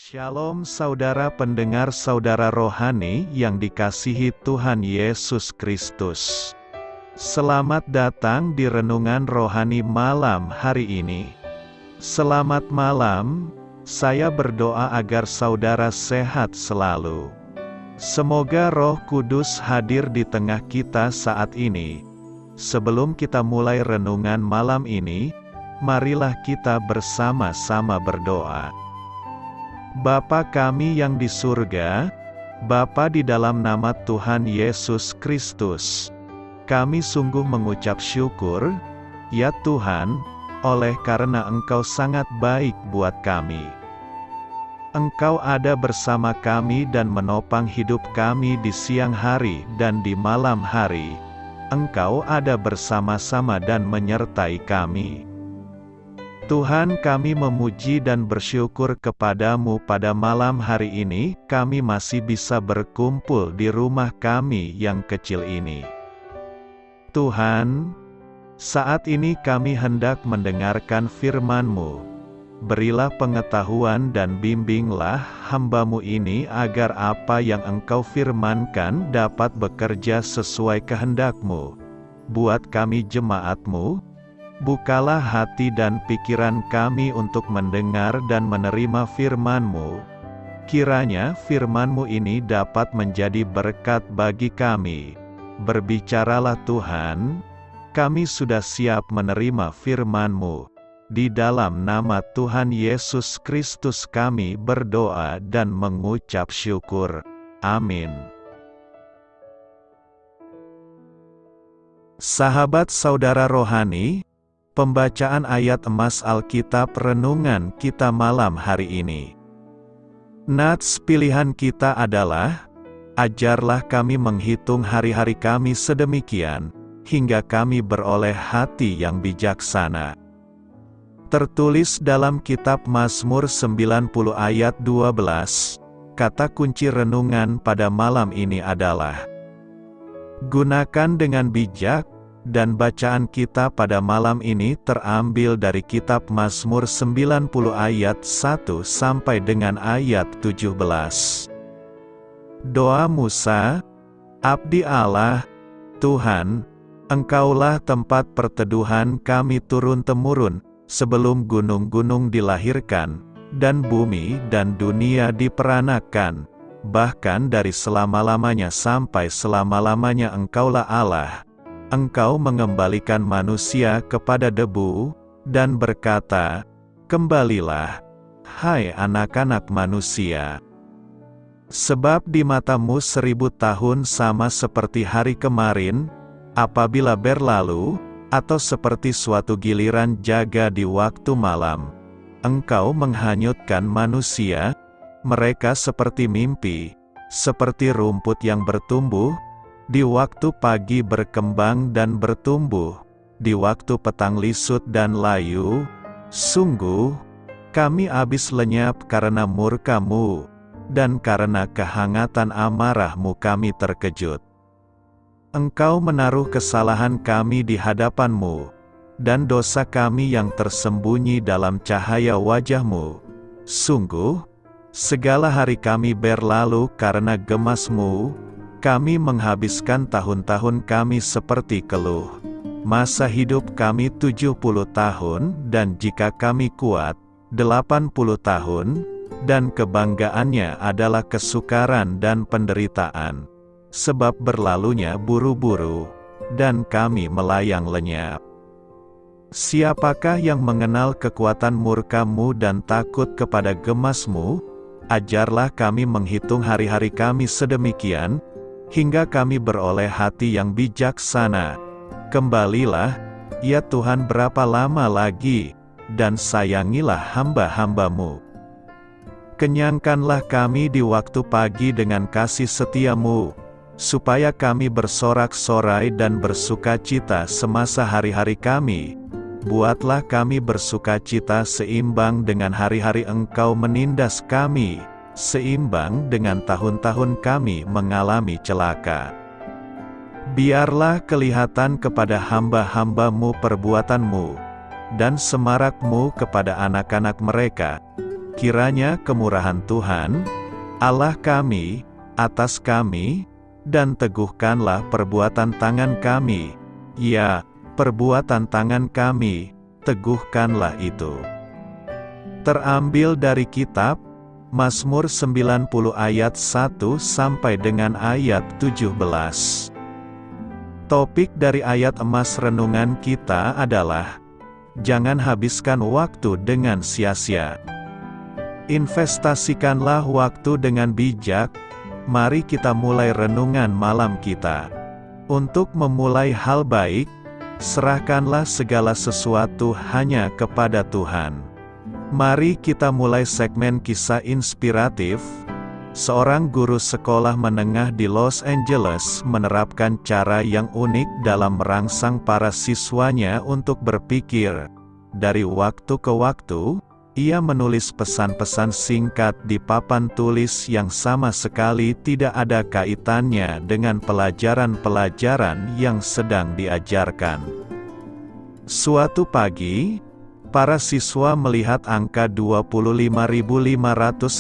Shalom saudara pendengar saudara rohani yang dikasihi Tuhan Yesus Kristus. Selamat datang di Renungan Rohani malam hari ini. Selamat malam, saya berdoa agar saudara sehat selalu. Semoga Roh Kudus hadir di tengah kita saat ini. Sebelum kita mulai renungan malam ini, marilah kita bersama-sama berdoa. Bapa kami yang di surga, Bapa di dalam nama Tuhan Yesus Kristus, kami sungguh mengucap syukur, ya Tuhan, oleh karena Engkau sangat baik buat kami. Engkau ada bersama kami dan menopang hidup kami di siang hari dan di malam hari. Engkau ada bersama-sama dan menyertai kami. Tuhan, kami memuji dan bersyukur kepadamu pada malam hari ini, kami masih bisa berkumpul di rumah kami yang kecil ini. Tuhan, saat ini kami hendak mendengarkan firman-Mu. Berilah pengetahuan dan bimbinglah hamba-Mu ini agar apa yang Engkau firmankan dapat bekerja sesuai kehendak-Mu. Buat kami jemaat-Mu, bukalah hati dan pikiran kami untuk mendengar dan menerima firman-Mu. Kiranya firman-Mu ini dapat menjadi berkat bagi kami. Berbicaralah Tuhan, kami sudah siap menerima firman-Mu. Di dalam nama Tuhan Yesus Kristus kami berdoa dan mengucap syukur. Amin. Sahabat saudara rohani, pembacaan ayat emas Alkitab renungan kita malam hari ini. Nats pilihan kita adalah, ajarlah kami menghitung hari-hari kami sedemikian, hingga kami beroleh hati yang bijaksana. Tertulis dalam kitab Mazmur 90 ayat 12, kata kunci renungan pada malam ini adalah, gunakan dengan bijak. Dan bacaan kita pada malam ini terambil dari kitab Mazmur 90 ayat 1 sampai dengan ayat 17. Doa Musa, Abdi Allah, Tuhan, Engkaulah tempat perteduhan kami turun-temurun, sebelum gunung-gunung dilahirkan, dan bumi dan dunia diperanakan, bahkan dari selama-lamanya sampai selama-lamanya Engkaulah Allah. Engkau mengembalikan manusia kepada debu, dan berkata, kembalilah, hai anak-anak manusia. Sebab di matamu 1000 tahun sama seperti hari kemarin, apabila berlalu, atau seperti suatu giliran jaga di waktu malam. Engkau menghanyutkan manusia, mereka seperti mimpi, seperti rumput yang bertumbuh, di waktu pagi berkembang dan bertumbuh, di waktu petang lisut dan layu. Sungguh, kami habis lenyap karena murka-Mu, dan karena kehangatan amarah-Mu kami terkejut. Engkau menaruh kesalahan kami di hadapan-Mu, dan dosa kami yang tersembunyi dalam cahaya wajah-Mu. Sungguh, segala hari kami berlalu karena gemas-Mu. Kami menghabiskan tahun-tahun kami seperti keluh. Masa hidup kami 70 tahun, dan jika kami kuat, 80 tahun, dan kebanggaannya adalah kesukaran dan penderitaan. Sebab berlalunya buru-buru, dan kami melayang lenyap. Siapakah yang mengenal kekuatan murka-Mu dan takut kepada gemas-Mu? Ajarlah kami menghitung hari-hari kami sedemikian, hingga kami beroleh hati yang bijaksana. Kembalilah, ya Tuhan, berapa lama lagi, dan sayangilah hamba-hamba-Mu. Kenyangkanlah kami di waktu pagi dengan kasih setia-Mu, supaya kami bersorak-sorai dan bersukacita semasa hari-hari kami. Buatlah kami bersukacita seimbang dengan hari-hari Engkau menindas kami, seimbang dengan tahun-tahun kami mengalami celaka. Biarlah kelihatan kepada hamba-hamba-Mu perbuatan-Mu, dan semarak-Mu kepada anak-anak mereka. Kiranya kemurahan Tuhan, Allah kami, atas kami, dan teguhkanlah perbuatan tangan kami. Ya, perbuatan tangan kami, teguhkanlah itu. Terambil dari kitab Mazmur 90 ayat 1 sampai dengan ayat 17. Topik dari ayat emas renungan kita adalah jangan habiskan waktu dengan sia-sia. Investasikanlah waktu dengan bijak. Mari kita mulai renungan malam kita. Untuk memulai hal baik, serahkanlah segala sesuatu hanya kepada Tuhan. Mari kita mulai segmen kisah inspiratif. Seorang guru sekolah menengah di Los Angeles menerapkan cara yang unik dalam merangsang para siswanya untuk berpikir. Dari waktu ke waktu, ia menulis pesan-pesan singkat di papan tulis yang sama sekali tidak ada kaitannya dengan pelajaran-pelajaran yang sedang diajarkan. Suatu pagi, para siswa melihat angka 25.550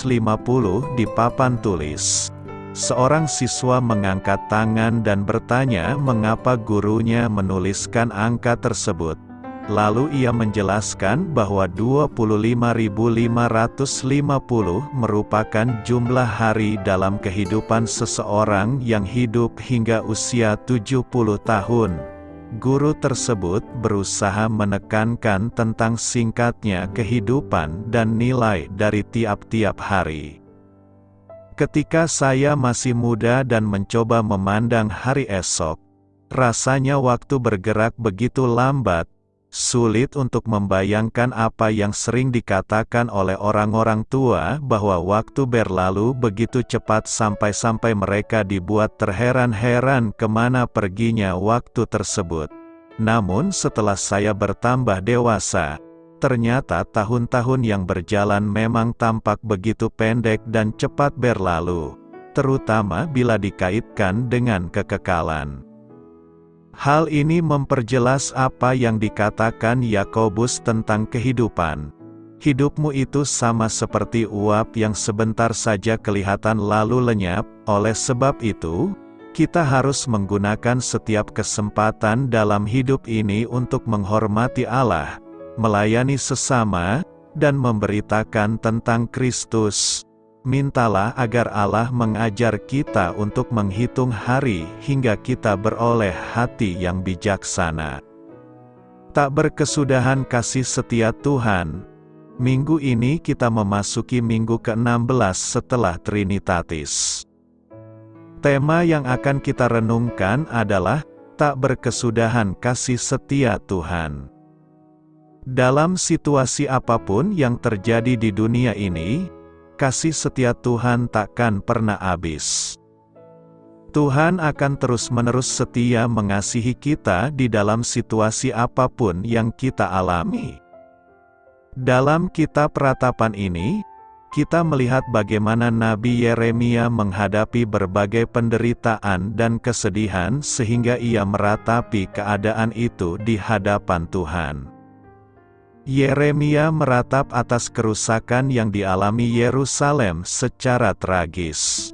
di papan tulis. Seorang siswa mengangkat tangan dan bertanya mengapa gurunya menuliskan angka tersebut. Lalu ia menjelaskan bahwa 25.550 merupakan jumlah hari dalam kehidupan seseorang yang hidup hingga usia 70 tahun. Guru tersebut berusaha menekankan tentang singkatnya kehidupan dan nilai dari tiap-tiap hari. Ketika saya masih muda dan mencoba memandang hari esok, rasanya waktu bergerak begitu lambat. Sulit untuk membayangkan apa yang sering dikatakan oleh orang-orang tua bahwa waktu berlalu begitu cepat sampai-sampai mereka dibuat terheran-heran kemana perginya waktu tersebut. Namun setelah saya bertambah dewasa, ternyata tahun-tahun yang berjalan memang tampak begitu pendek dan cepat berlalu, terutama bila dikaitkan dengan kekekalan. Hal ini memperjelas apa yang dikatakan Yakobus tentang kehidupan. Hidupmu itu sama seperti uap yang sebentar saja kelihatan lalu lenyap. Oleh sebab itu, kita harus menggunakan setiap kesempatan dalam hidup ini untuk menghormati Allah, melayani sesama, dan memberitakan tentang Kristus. Mintalah agar Allah mengajar kita untuk menghitung hari hingga kita beroleh hati yang bijaksana. Tak berkesudahan kasih setia Tuhan. Minggu ini kita memasuki minggu ke-16 setelah Trinitatis. Tema yang akan kita renungkan adalah tak berkesudahan kasih setia Tuhan. Dalam situasi apapun yang terjadi di dunia ini, kasih setia Tuhan takkan pernah habis. Tuhan akan terus-menerus setia mengasihi kita di dalam situasi apapun yang kita alami. Dalam kitab Ratapan ini, kita melihat bagaimana Nabi Yeremia menghadapi berbagai penderitaan dan kesedihan sehingga ia meratapi keadaan itu di hadapan Tuhan. Yeremia meratap atas kerusakan yang dialami Yerusalem secara tragis.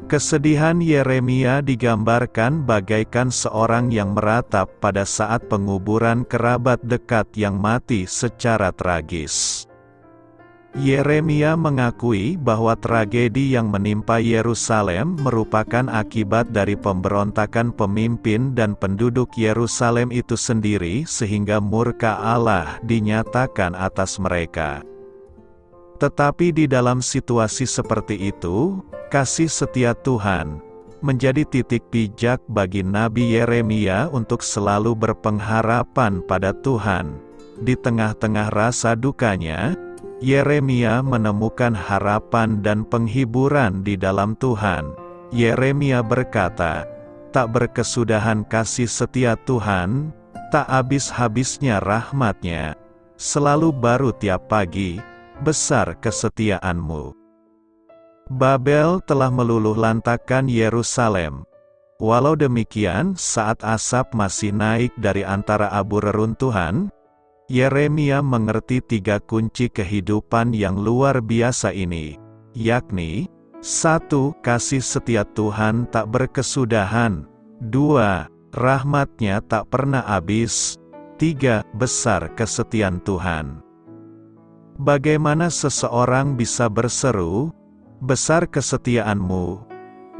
Kesedihan Yeremia digambarkan bagaikan seorang yang meratap pada saat penguburan kerabat dekat yang mati secara tragis. Yeremia mengakui bahwa tragedi yang menimpa Yerusalem merupakan akibat dari pemberontakan pemimpin dan penduduk Yerusalem itu sendiri sehingga murka Allah dinyatakan atas mereka. Tetapi di dalam situasi seperti itu, kasih setia Tuhan menjadi titik pijak bagi Nabi Yeremia untuk selalu berpengharapan pada Tuhan. Di tengah-tengah rasa dukanya, Yeremia menemukan harapan dan penghiburan di dalam Tuhan. Yeremia berkata, tak berkesudahan kasih setia Tuhan, tak habis-habisnya rahmat-Nya, selalu baru tiap pagi, besar kesetiaan-Mu. Babel telah meluluhlantakkan Yerusalem. Walau demikian, saat asap masih naik dari antara abu reruntuhan, Yeremia mengerti 3 kunci kehidupan yang luar biasa ini, yakni 1. Kasih setia Tuhan tak berkesudahan. 2. Rahmat-Nya tak pernah habis. 3. Besar kesetiaan Tuhan. Bagaimana seseorang bisa berseru, "Besar kesetiaan-Mu,"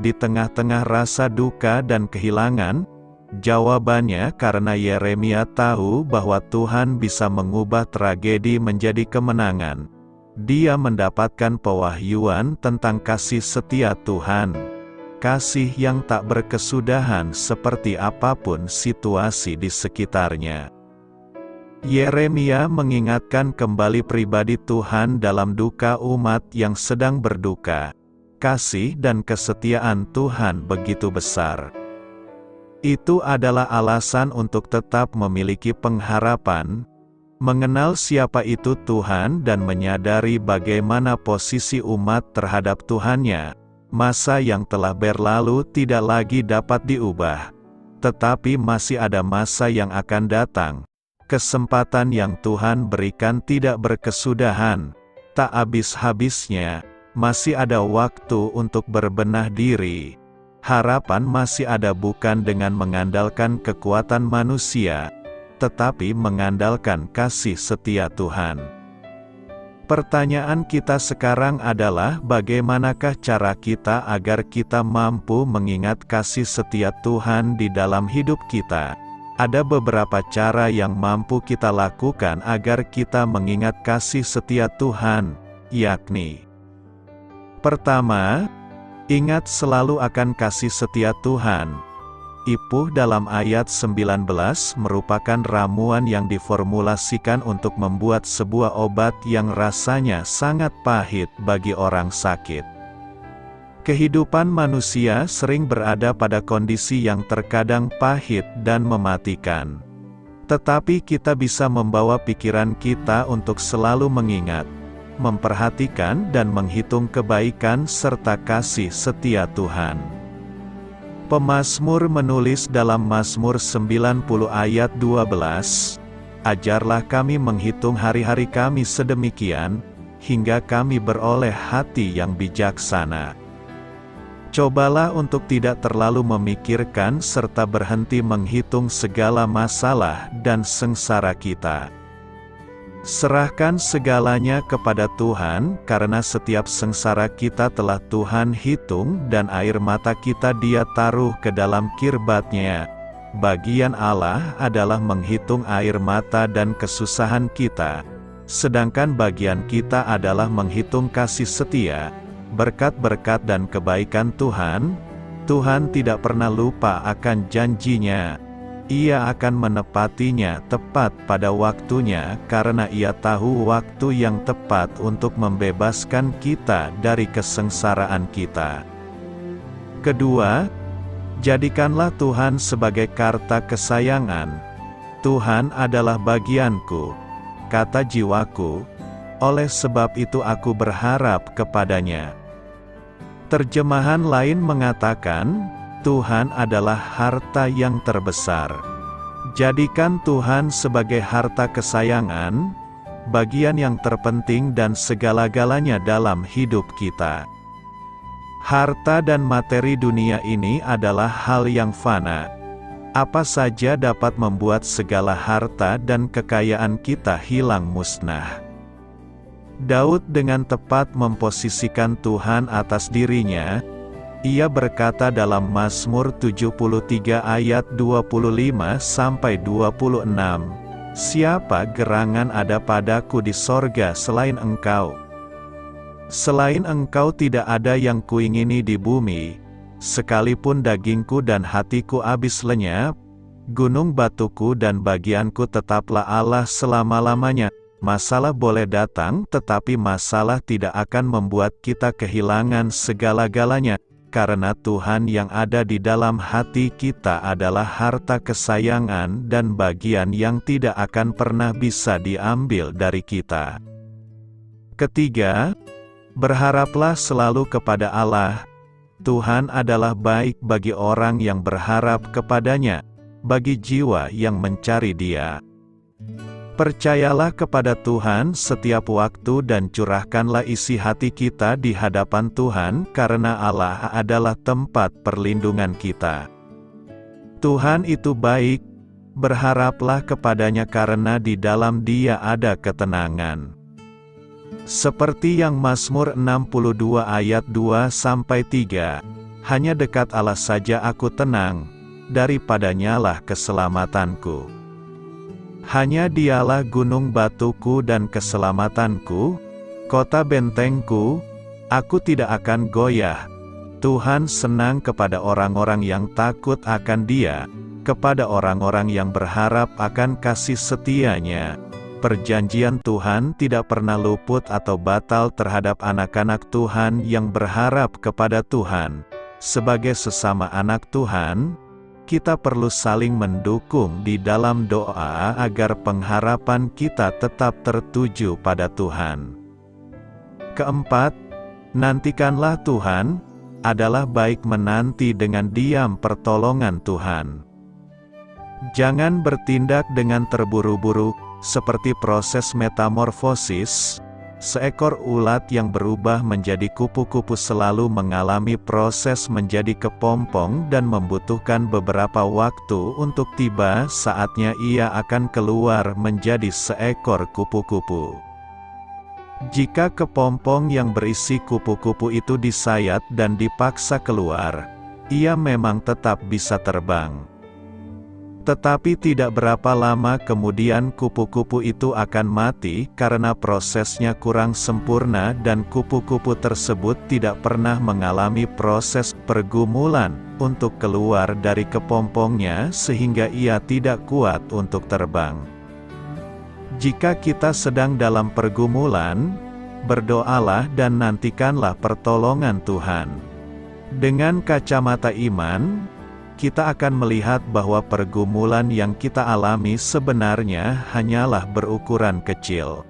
di tengah-tengah rasa duka dan kehilangan? Jawabannya karena Yeremia tahu bahwa Tuhan bisa mengubah tragedi menjadi kemenangan. Dia mendapatkan pewahyuan tentang kasih setia Tuhan. Kasih yang tak berkesudahan seperti apapun situasi di sekitarnya. Yeremia mengingatkan kembali pribadi Tuhan dalam duka umat yang sedang berduka. Kasih dan kesetiaan Tuhan begitu besar. Itu adalah alasan untuk tetap memiliki pengharapan, mengenal siapa itu Tuhan dan menyadari bagaimana posisi umat terhadap Tuhannya. Masa yang telah berlalu tidak lagi dapat diubah, tetapi masih ada masa yang akan datang. Kesempatan yang Tuhan berikan tidak berkesudahan, tak habis-habisnya, masih ada waktu untuk berbenah diri. Harapan masih ada bukan dengan mengandalkan kekuatan manusia, tetapi mengandalkan kasih setia Tuhan. Pertanyaan kita sekarang adalah bagaimanakah cara kita agar kita mampu mengingat kasih setia Tuhan di dalam hidup kita? Ada beberapa cara yang mampu kita lakukan agar kita mengingat kasih setia Tuhan, yakni: pertama, ingat selalu akan kasih setia Tuhan. Ipuh dalam ayat 19 merupakan ramuan yang diformulasikan untuk membuat sebuah obat yang rasanya sangat pahit bagi orang sakit. Kehidupan manusia sering berada pada kondisi yang terkadang pahit dan mematikan. Tetapi kita bisa membawa pikiran kita untuk selalu mengingat, memperhatikan dan menghitung kebaikan serta kasih setia Tuhan. Pemazmur menulis dalam Mazmur 90 ayat 12, "Ajarlah kami menghitung hari-hari kami sedemikian, hingga kami beroleh hati yang bijaksana." Cobalah untuk tidak terlalu memikirkan serta berhenti menghitung segala masalah dan sengsara kita. Serahkan segalanya kepada Tuhan, karena setiap sengsara kita telah Tuhan hitung dan air mata kita Dia taruh ke dalam kirbat-Nya. Bagian Allah adalah menghitung air mata dan kesusahan kita, sedangkan bagian kita adalah menghitung kasih setia, berkat-berkat dan kebaikan Tuhan. Tuhan tidak pernah lupa akan janji-Nya. Ia akan menepatinya tepat pada waktunya karena Ia tahu waktu yang tepat untuk membebaskan kita dari kesengsaraan kita. Kedua, jadikanlah Tuhan sebagai karta kesayangan. Tuhan adalah bagianku, kata jiwaku, oleh sebab itu aku berharap kepadanya. Terjemahan lain mengatakan, Tuhan adalah harta yang terbesar. Jadikan Tuhan sebagai harta kesayangan, bagian yang terpenting dan segala-galanya dalam hidup kita. Harta dan materi dunia ini adalah hal yang fana. Apa saja dapat membuat segala harta dan kekayaan kita hilang musnah. Daud dengan tepat memposisikan Tuhan atas dirinya. Ia berkata dalam Mazmur 73 ayat 25-26, "Siapa gerangan ada padaku di sorga selain Engkau? Selain Engkau tidak ada yang kuingini di bumi, sekalipun dagingku dan hatiku habis lenyap, gunung batuku dan bagianku tetaplah Allah selama-lamanya." Masalah boleh datang, tetapi masalah tidak akan membuat kita kehilangan segala-galanya. Karena Tuhan yang ada di dalam hati kita adalah harta kesayangan dan bagian yang tidak akan pernah bisa diambil dari kita. Ketiga, berharaplah selalu kepada Allah. Tuhan adalah baik bagi orang yang berharap kepadanya, bagi jiwa yang mencari Dia. Percayalah kepada Tuhan setiap waktu dan curahkanlah isi hati kita di hadapan Tuhan karena Allah adalah tempat perlindungan kita. Tuhan itu baik, berharaplah kepadanya karena di dalam Dia ada ketenangan. Seperti yang Mazmur 62 ayat 2-3, hanya dekat Allah saja aku tenang, daripadanyalah keselamatanku. Hanya Dialah gunung batuku dan keselamatanku, kota bentengku, aku tidak akan goyah. Tuhan senang kepada orang-orang yang takut akan Dia, kepada orang-orang yang berharap akan kasih setia-Nya. Perjanjian Tuhan tidak pernah luput atau batal terhadap anak-anak Tuhan yang berharap kepada Tuhan. Sebagai sesama anak Tuhan, kita perlu saling mendukung di dalam doa agar pengharapan kita tetap tertuju pada Tuhan. Keempat, nantikanlah Tuhan, adalah baik menanti dengan diam pertolongan Tuhan. Jangan bertindak dengan terburu-buru, seperti proses metamorfosis. Seekor ulat yang berubah menjadi kupu-kupu selalu mengalami proses menjadi kepompong dan membutuhkan beberapa waktu untuk tiba saatnya ia akan keluar menjadi seekor kupu-kupu. Jika kepompong yang berisi kupu-kupu itu disayat dan dipaksa keluar, ia memang tetap bisa terbang. Tetapi tidak berapa lama kemudian kupu-kupu itu akan mati karena prosesnya kurang sempurna dan kupu-kupu tersebut tidak pernah mengalami proses pergumulan untuk keluar dari kepompongnya sehingga ia tidak kuat untuk terbang. Jika kita sedang dalam pergumulan, berdoalah dan nantikanlah pertolongan Tuhan. Dengan kacamata iman, kita akan melihat bahwa pergumulan yang kita alami sebenarnya hanyalah berukuran kecil.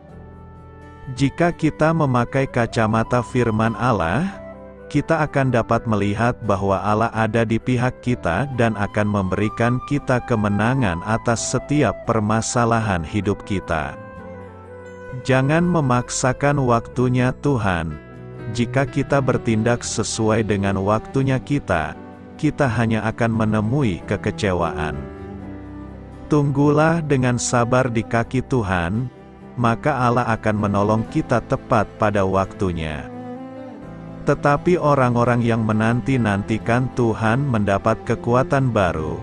Jika kita memakai kacamata firman Allah, kita akan dapat melihat bahwa Allah ada di pihak kita dan akan memberikan kita kemenangan atas setiap permasalahan hidup kita. Jangan memaksakan waktunya Tuhan. Jika kita bertindak sesuai dengan waktunya kita hanya akan menemui kekecewaan. Tunggulah dengan sabar di kaki Tuhan, maka Allah akan menolong kita tepat pada waktunya. Tetapi orang-orang yang menanti-nantikan Tuhan mendapat kekuatan baru.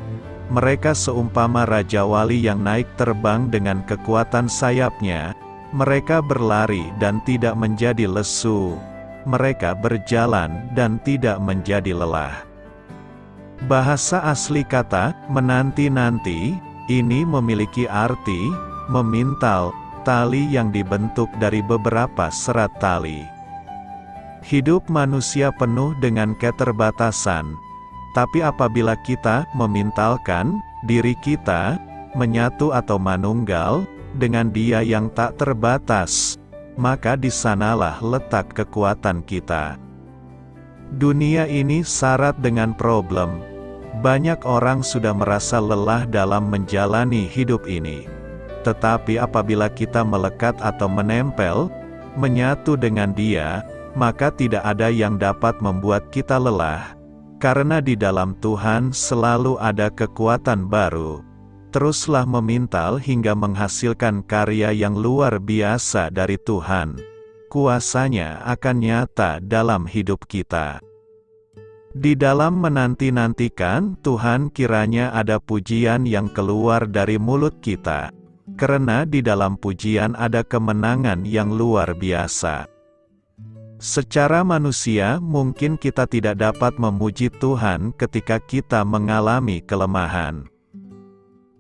Mereka seumpama Raja Wali yang naik terbang dengan kekuatan sayapnya. Mereka berlari dan tidak menjadi lesu. Mereka berjalan dan tidak menjadi lelah. Bahasa asli kata menanti-nanti ini memiliki arti memintal, tali yang dibentuk dari beberapa serat tali. Hidup manusia penuh dengan keterbatasan, tapi apabila kita memintalkan diri kita, menyatu atau manunggal dengan Dia yang tak terbatas, maka di sanalah letak kekuatan kita. Dunia ini syarat dengan problem. Banyak orang sudah merasa lelah dalam menjalani hidup ini. Tetapi apabila kita melekat atau menempel, menyatu dengan Dia, maka tidak ada yang dapat membuat kita lelah. Karena di dalam Tuhan selalu ada kekuatan baru. Teruslah memintal hingga menghasilkan karya yang luar biasa dari Tuhan. Kuasa-Nya akan nyata dalam hidup kita. Di dalam menanti-nantikan Tuhan kiranya ada pujian yang keluar dari mulut kita. Karena di dalam pujian ada kemenangan yang luar biasa. Secara manusia mungkin kita tidak dapat memuji Tuhan ketika kita mengalami kelemahan.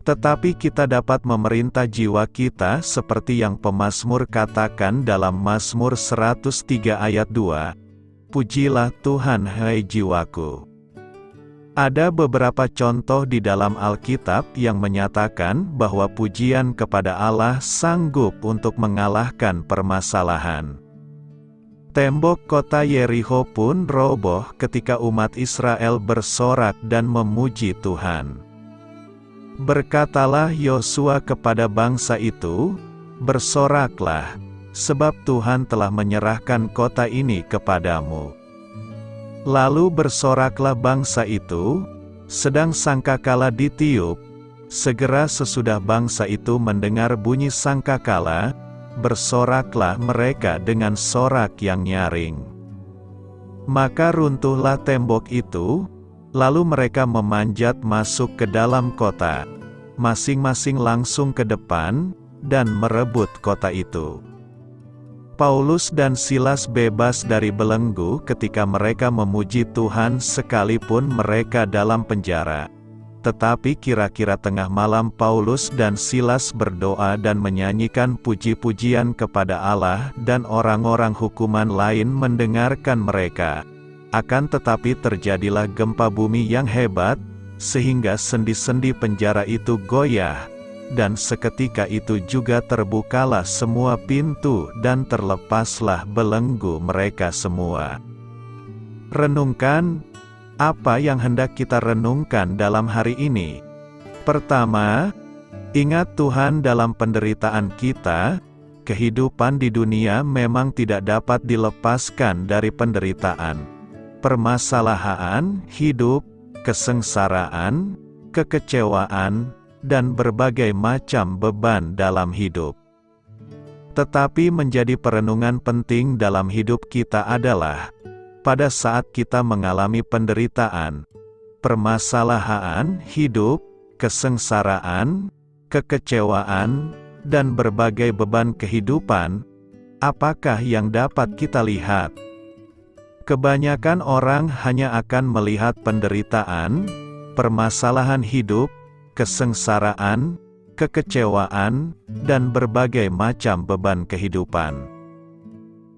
Tetapi kita dapat memerintah jiwa kita seperti yang pemazmur katakan dalam Mazmur 103 ayat 2. Pujilah Tuhan hai jiwaku. Ada beberapa contoh di dalam Alkitab yang menyatakan bahwa pujian kepada Allah sanggup untuk mengalahkan permasalahan. Tembok kota Yerikho pun roboh ketika umat Israel bersorak dan memuji Tuhan. Berkatalah Yosua kepada bangsa itu, "Bersoraklah, sebab Tuhan telah menyerahkan kota ini kepadamu." Lalu bersoraklah bangsa itu, sedang sangkakala ditiup. Segera sesudah bangsa itu mendengar bunyi sangkakala, bersoraklah mereka dengan sorak yang nyaring. Maka runtuhlah tembok itu, lalu mereka memanjat masuk ke dalam kota, masing-masing langsung ke depan, dan merebut kota itu. Paulus dan Silas bebas dari belenggu ketika mereka memuji Tuhan sekalipun mereka dalam penjara. Tetapi kira-kira tengah malam Paulus dan Silas berdoa dan menyanyikan puji-pujian kepada Allah, dan orang-orang hukuman lain mendengarkan mereka. Akan tetapi terjadilah gempa bumi yang hebat, sehingga sendi-sendi penjara itu goyah, dan seketika itu juga terbukalah semua pintu dan terlepaslah belenggu mereka semua. Renungkan, apa yang hendak kita renungkan dalam hari ini? Pertama, ingat Tuhan dalam penderitaan kita. Kehidupan di dunia memang tidak dapat dilepaskan dari penderitaan. Permasalahan hidup, kesengsaraan, kekecewaan, dan berbagai macam beban dalam hidup. Tetapi menjadi perenungan penting dalam hidup kita adalah, pada saat kita mengalami penderitaan, permasalahan hidup, kesengsaraan, kekecewaan, dan berbagai beban kehidupan, apakah yang dapat kita lihat? Kebanyakan orang hanya akan melihat penderitaan, permasalahan hidup, kesengsaraan, kekecewaan, dan berbagai macam beban kehidupan.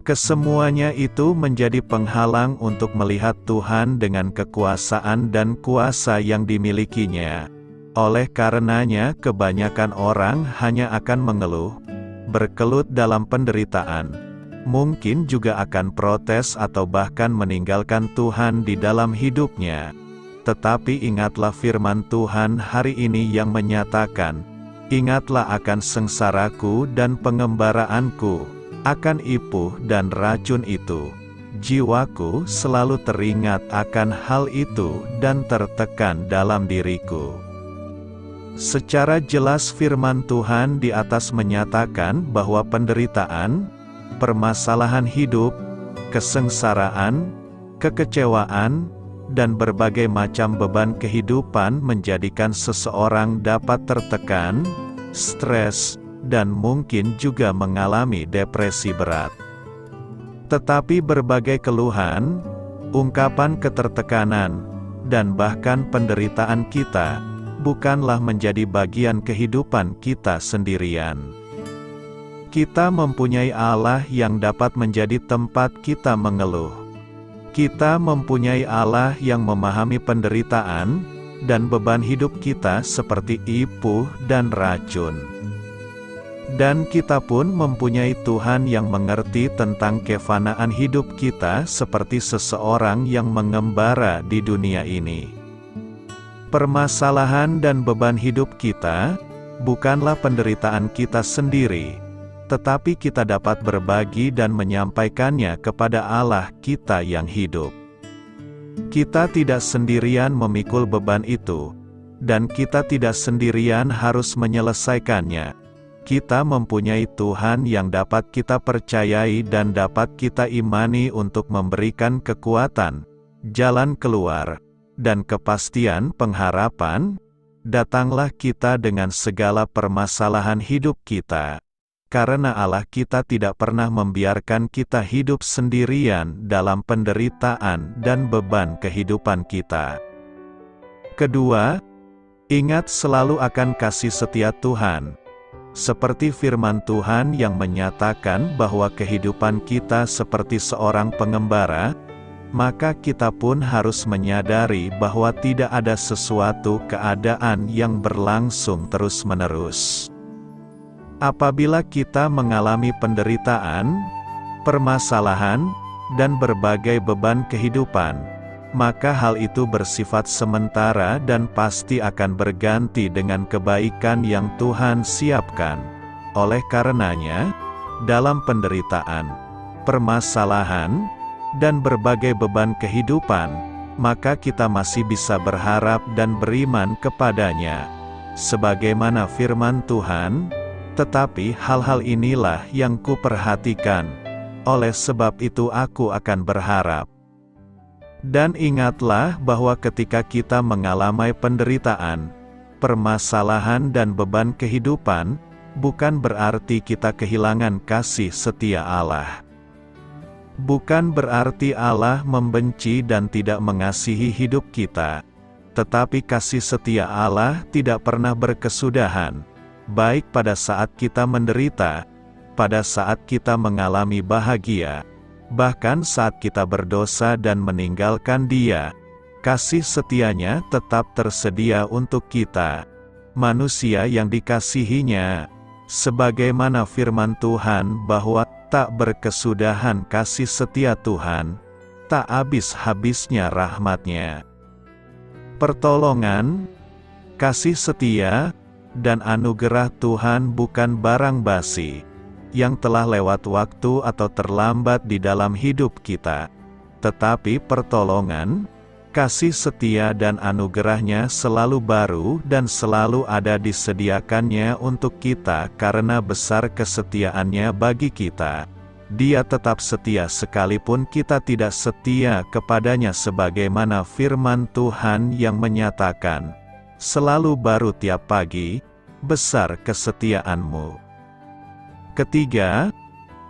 Kesemuanya itu menjadi penghalang untuk melihat Tuhan dengan kekuasaan dan kuasa yang dimilikinya. Oleh karenanya kebanyakan orang hanya akan mengeluh, berkelut dalam penderitaan, mungkin juga akan protes atau bahkan meninggalkan Tuhan di dalam hidupnya. Tetapi ingatlah firman Tuhan hari ini yang menyatakan, "Ingatlah akan sengsaraku dan pengembaraanku, akan ipuh dan racun itu. Jiwaku selalu teringat akan hal itu dan tertekan dalam diriku." Secara jelas firman Tuhan di atas menyatakan bahwa penderitaan, permasalahan hidup, kesengsaraan, kekecewaan, dan berbagai macam beban kehidupan menjadikan seseorang dapat tertekan, stres, dan mungkin juga mengalami depresi berat. Tetapi berbagai keluhan, ungkapan ketertekanan, dan bahkan penderitaan kita, bukanlah menjadi bagian kehidupan kita sendirian. Kita mempunyai Allah yang dapat menjadi tempat kita mengeluh. Kita mempunyai Allah yang memahami penderitaan dan beban hidup kita seperti ipuh dan racun. Dan kita pun mempunyai Tuhan yang mengerti tentang kefanaan hidup kita seperti seseorang yang mengembara di dunia ini. Permasalahan dan beban hidup kita bukanlah penderitaan kita sendiri, tetapi kita dapat berbagi dan menyampaikannya kepada Allah kita yang hidup. Kita tidak sendirian memikul beban itu, dan kita tidak sendirian harus menyelesaikannya. Kita mempunyai Tuhan yang dapat kita percayai dan dapat kita imani untuk memberikan kekuatan, jalan keluar, dan kepastian pengharapan. Datanglah kita dengan segala permasalahan hidup kita. Karena Allah kita tidak pernah membiarkan kita hidup sendirian dalam penderitaan dan beban kehidupan kita. Kedua, ingat selalu akan kasih setia Tuhan. Seperti firman Tuhan yang menyatakan bahwa kehidupan kita seperti seorang pengembara, maka kita pun harus menyadari bahwa tidak ada sesuatu keadaan yang berlangsung terus-menerus. Apabila kita mengalami penderitaan, permasalahan, dan berbagai beban kehidupan, maka hal itu bersifat sementara dan pasti akan berganti dengan kebaikan yang Tuhan siapkan. Oleh karenanya, dalam penderitaan, permasalahan, dan berbagai beban kehidupan, maka kita masih bisa berharap dan beriman kepadanya. Sebagaimana firman Tuhan, tetapi hal-hal inilah yang kuperhatikan, oleh sebab itu aku akan berharap. Dan ingatlah bahwa ketika kita mengalami penderitaan, permasalahan dan beban kehidupan, bukan berarti kita kehilangan kasih setia Allah. Bukan berarti Allah membenci dan tidak mengasihi hidup kita, tetapi kasih setia Allah tidak pernah berkesudahan, baik pada saat kita menderita, pada saat kita mengalami bahagia, bahkan saat kita berdosa dan meninggalkan Dia. Kasih setianya tetap tersedia untuk kita, manusia yang dikasihinya, sebagaimana firman Tuhan bahwa tak berkesudahan kasih setia Tuhan, tak habis-habisnya rahmat-Nya. Pertolongan, kasih setia, dan anugerah Tuhan bukan barang basi, yang telah lewat waktu atau terlambat di dalam hidup kita. Tetapi pertolongan, kasih setia dan anugerah-Nya selalu baru dan selalu ada disediakannya untuk kita karena besar kesetiaan-Nya bagi kita. Dia tetap setia sekalipun kita tidak setia kepadanya, sebagaimana firman Tuhan yang menyatakan, selalu baru tiap pagi, besar kesetiaan-Mu. Ketiga,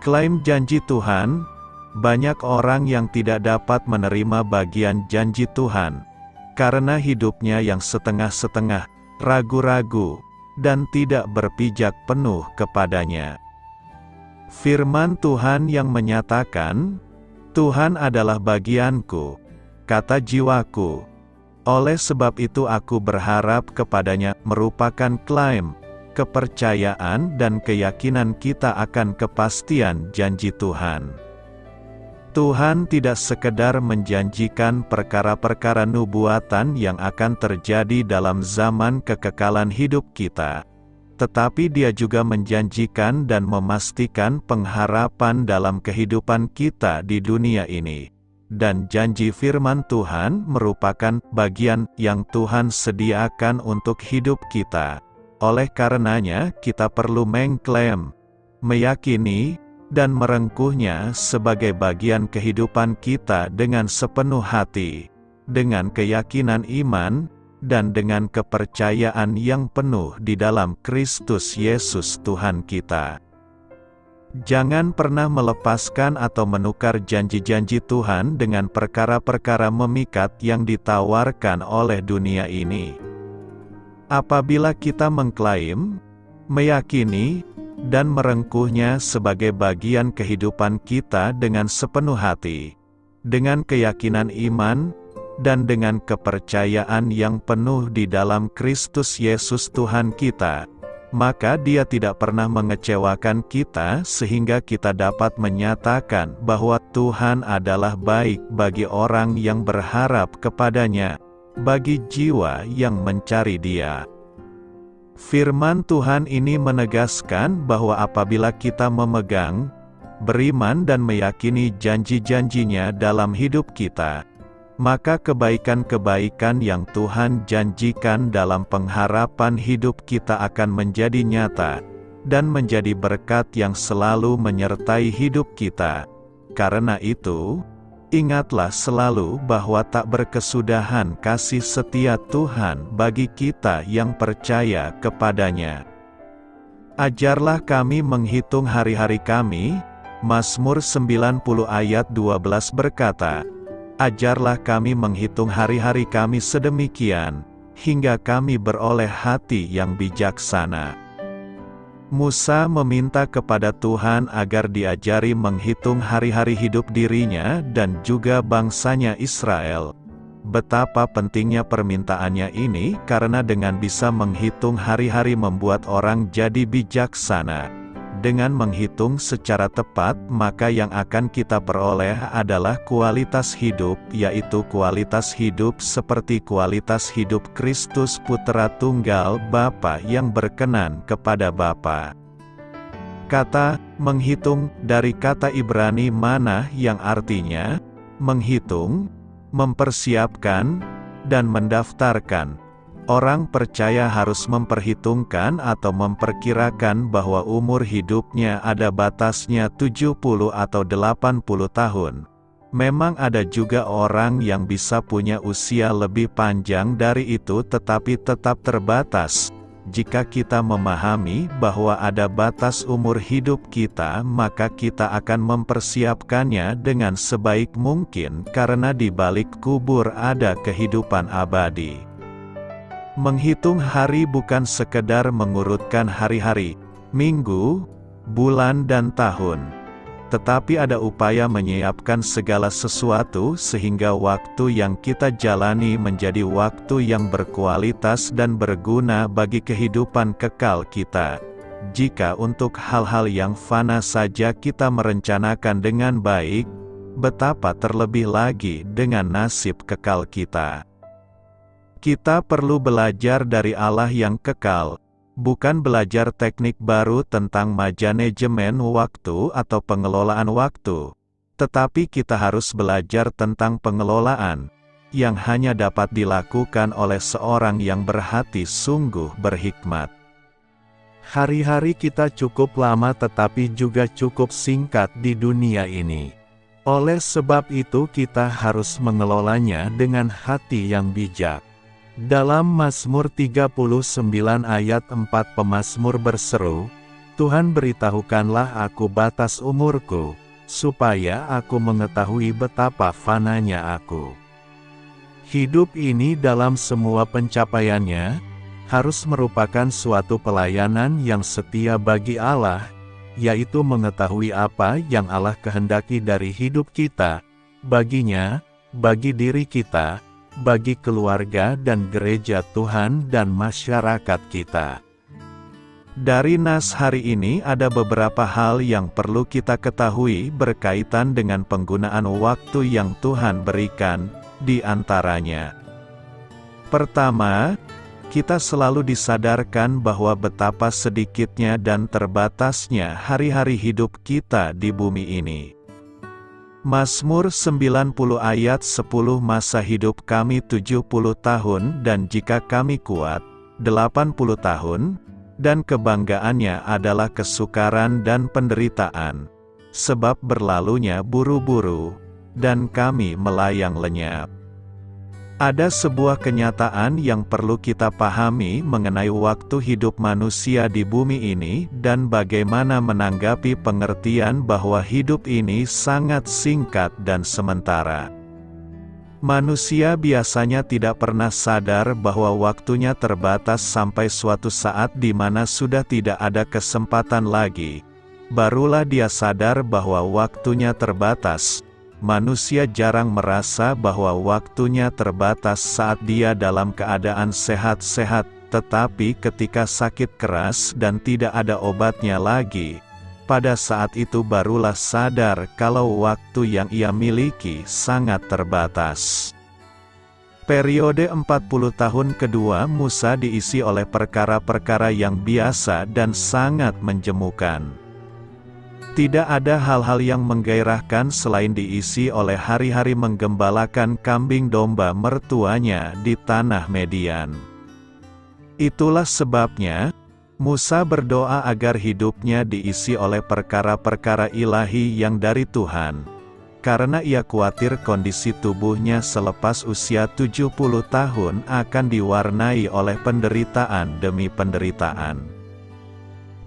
klaim janji Tuhan. Banyak orang yang tidak dapat menerima bagian janji Tuhan, karena hidupnya yang setengah-setengah, ragu-ragu, dan tidak berpijak penuh kepadanya. Firman Tuhan yang menyatakan, Tuhan adalah bagianku, kata jiwaku. Oleh sebab itu aku berharap kepadanya, merupakan klaim, kepercayaan dan keyakinan kita akan kepastian janji Tuhan. Tuhan tidak sekedar menjanjikan perkara-perkara nubuatan yang akan terjadi dalam zaman kekekalan hidup kita, tetapi Dia juga menjanjikan dan memastikan pengharapan dalam kehidupan kita di dunia ini. Dan janji firman Tuhan merupakan bagian yang Tuhan sediakan untuk hidup kita. Oleh karenanya kita perlu mengklaim, meyakini, dan merengkuhnya sebagai bagian kehidupan kita dengan sepenuh hati, dengan keyakinan iman, dan dengan kepercayaan yang penuh di dalam Kristus Yesus Tuhan kita. Jangan pernah melepaskan atau menukar janji-janji Tuhan dengan perkara-perkara memikat yang ditawarkan oleh dunia ini. Apabila kita mengklaim, meyakini, dan merengkuhnya sebagai bagian kehidupan kita dengan sepenuh hati, dengan keyakinan iman, dan dengan kepercayaan yang penuh di dalam Kristus Yesus Tuhan kita, maka Dia tidak pernah mengecewakan kita sehingga kita dapat menyatakan bahwa Tuhan adalah baik bagi orang yang berharap kepadanya, bagi jiwa yang mencari Dia. Firman Tuhan ini menegaskan bahwa apabila kita memegang, beriman dan meyakini janji-janji-Nya dalam hidup kita, maka kebaikan-kebaikan yang Tuhan janjikan dalam pengharapan hidup kita akan menjadi nyata, dan menjadi berkat yang selalu menyertai hidup kita. Karena itu, ingatlah selalu bahwa tak berkesudahan kasih setia Tuhan bagi kita yang percaya kepadanya. Ajarlah kami menghitung hari-hari kami, Mazmur 90 ayat 12 berkata, ajarlah kami menghitung hari-hari kami sedemikian, hingga kami beroleh hati yang bijaksana. Musa meminta kepada Tuhan agar diajari menghitung hari-hari hidup dirinya dan juga bangsanya Israel. Betapa pentingnya permintaannya ini karena dengan bisa menghitung hari-hari membuat orang jadi bijaksana. dengan menghitung secara tepat, maka yang akan kita peroleh adalah kualitas hidup, yaitu kualitas hidup seperti kualitas hidup Kristus Putra Tunggal Bapa yang berkenan kepada Bapa. Kata menghitung dari kata Ibrani manah yang artinya menghitung, mempersiapkan, dan mendaftarkan. Orang percaya harus memperhitungkan atau memperkirakan bahwa umur hidupnya ada batasnya 70 atau 80 tahun. Memang ada juga orang yang bisa punya usia lebih panjang dari itu tetapi tetap terbatas. Jika kita memahami bahwa ada batas umur hidup kita, maka kita akan mempersiapkannya dengan sebaik mungkin karena di balik kubur ada kehidupan abadi. Menghitung hari bukan sekedar mengurutkan hari-hari, minggu, bulan dan tahun. Tetapi ada upaya menyiapkan segala sesuatu sehingga waktu yang kita jalani menjadi waktu yang berkualitas dan berguna bagi kehidupan kekal kita. Jika untuk hal-hal yang fana saja kita merencanakan dengan baik, betapa terlebih lagi dengan nasib kekal kita. Kita perlu belajar dari Allah yang kekal, bukan belajar teknik baru tentang manajemen waktu atau pengelolaan waktu. Tetapi kita harus belajar tentang pengelolaan, yang hanya dapat dilakukan oleh seorang yang berhati sungguh berhikmat. Hari-hari kita cukup lama tetapi juga cukup singkat di dunia ini. Oleh sebab itu kita harus mengelolanya dengan hati yang bijak. Dalam Mazmur 39 ayat 4 pemazmur berseru, Tuhan beritahukanlah aku batas umurku, supaya aku mengetahui betapa fananya aku. Hidup ini dalam semua pencapaiannya, harus merupakan suatu pelayanan yang setia bagi Allah, yaitu mengetahui apa yang Allah kehendaki dari hidup kita, baginya, bagi diri kita, bagi keluarga dan gereja Tuhan dan masyarakat kita. Dari nas hari ini ada beberapa hal yang perlu kita ketahui berkaitan dengan penggunaan waktu yang Tuhan berikan, di antaranya. Pertama, kita selalu disadarkan bahwa betapa sedikitnya dan terbatasnya hari-hari hidup kita di bumi ini. Mazmur 90 ayat 10 masa hidup kami 70 tahun dan jika kami kuat, 80 tahun, dan kebanggaannya adalah kesukaran dan penderitaan, sebab berlalunya buru-buru, dan kami melayang lenyap. Ada sebuah kenyataan yang perlu kita pahami mengenai waktu hidup manusia di bumi ini dan bagaimana menanggapi pengertian bahwa hidup ini sangat singkat dan sementara. Manusia biasanya tidak pernah sadar bahwa waktunya terbatas sampai suatu saat di mana sudah tidak ada kesempatan lagi. Barulah dia sadar bahwa waktunya terbatas. Manusia jarang merasa bahwa waktunya terbatas saat dia dalam keadaan sehat-sehat, tetapi ketika sakit keras dan tidak ada obatnya lagi, pada saat itu barulah sadar kalau waktu yang ia miliki sangat terbatas. Periode 40 tahun kedua Musa diisi oleh perkara-perkara yang biasa dan sangat menjemukan. Tidak ada hal-hal yang menggairahkan selain diisi oleh hari-hari menggembalakan kambing domba mertuanya di tanah Median. Itulah sebabnya, Musa berdoa agar hidupnya diisi oleh perkara-perkara ilahi yang dari Tuhan. Karena ia khawatir kondisi tubuhnya selepas usia 70 tahun akan diwarnai oleh penderitaan demi penderitaan.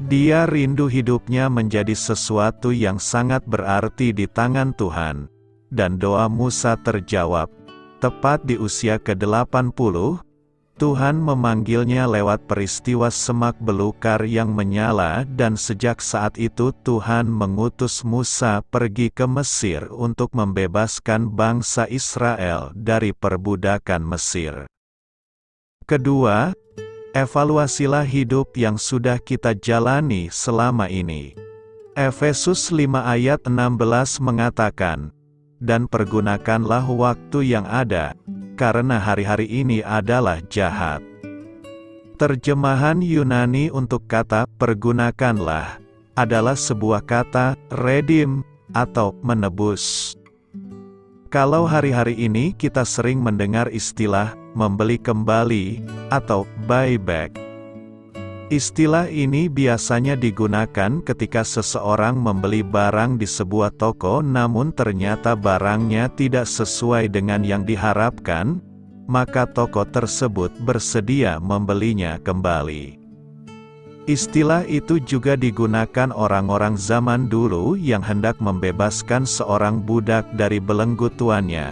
Dia rindu hidupnya menjadi sesuatu yang sangat berarti di tangan Tuhan. Dan doa Musa terjawab. Tepat di usia ke-80, Tuhan memanggilnya lewat peristiwa semak belukar yang menyala dan sejak saat itu Tuhan mengutus Musa pergi ke Mesir untuk membebaskan bangsa Israel dari perbudakan Mesir. Kedua, Evaluasilah hidup yang sudah kita jalani selama ini. Efesus 5 ayat 16 mengatakan, "Dan pergunakanlah waktu yang ada, karena hari-hari ini adalah jahat." Terjemahan Yunani untuk kata "pergunakanlah" adalah sebuah kata redeem atau menebus. Kalau hari-hari ini kita sering mendengar istilah membeli kembali atau buyback. Istilah ini biasanya digunakan ketika seseorang membeli barang di sebuah toko namun ternyata barangnya tidak sesuai dengan yang diharapkan, maka toko tersebut bersedia membelinya kembali. Istilah itu juga digunakan orang-orang zaman dulu yang hendak membebaskan seorang budak dari belenggu tuannya,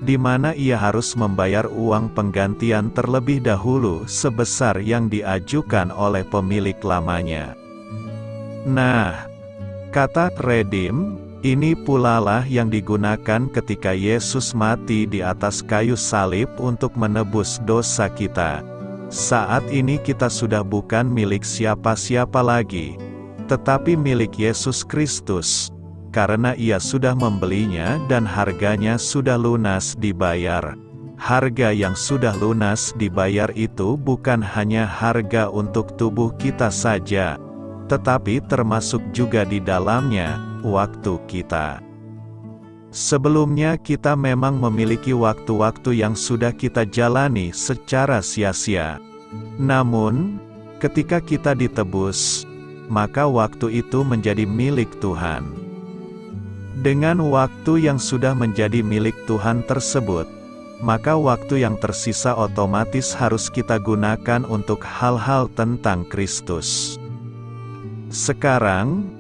di mana ia harus membayar uang penggantian terlebih dahulu sebesar yang diajukan oleh pemilik lamanya. Nah, kata redeem ini pula lah yang digunakan ketika Yesus mati di atas kayu salib untuk menebus dosa kita. Saat ini kita sudah bukan milik siapa-siapa lagi, tetapi milik Yesus Kristus, karena Ia sudah membelinya dan harganya sudah lunas dibayar. Harga yang sudah lunas dibayar itu bukan hanya harga untuk tubuh kita saja, tetapi termasuk juga di dalamnya waktu kita. Sebelumnya kita memang memiliki waktu-waktu yang sudah kita jalani secara sia-sia. Namun, ketika kita ditebus, maka waktu itu menjadi milik Tuhan. Dengan waktu yang sudah menjadi milik Tuhan tersebut, maka waktu yang tersisa otomatis harus kita gunakan untuk hal-hal tentang Kristus. Sekarang,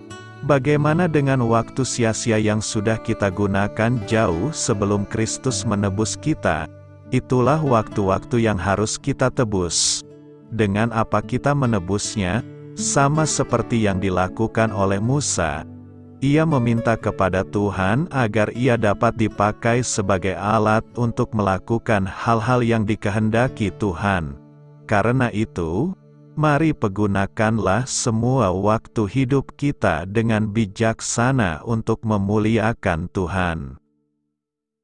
bagaimana dengan waktu sia-sia yang sudah kita gunakan jauh sebelum Kristus menebus kita? Itulah waktu-waktu yang harus kita tebus. Dengan apa kita menebusnya? Sama seperti yang dilakukan oleh Musa. Ia meminta kepada Tuhan agar ia dapat dipakai sebagai alat untuk melakukan hal-hal yang dikehendaki Tuhan. Karena itu, mari pergunakanlah semua waktu hidup kita dengan bijaksana untuk memuliakan Tuhan.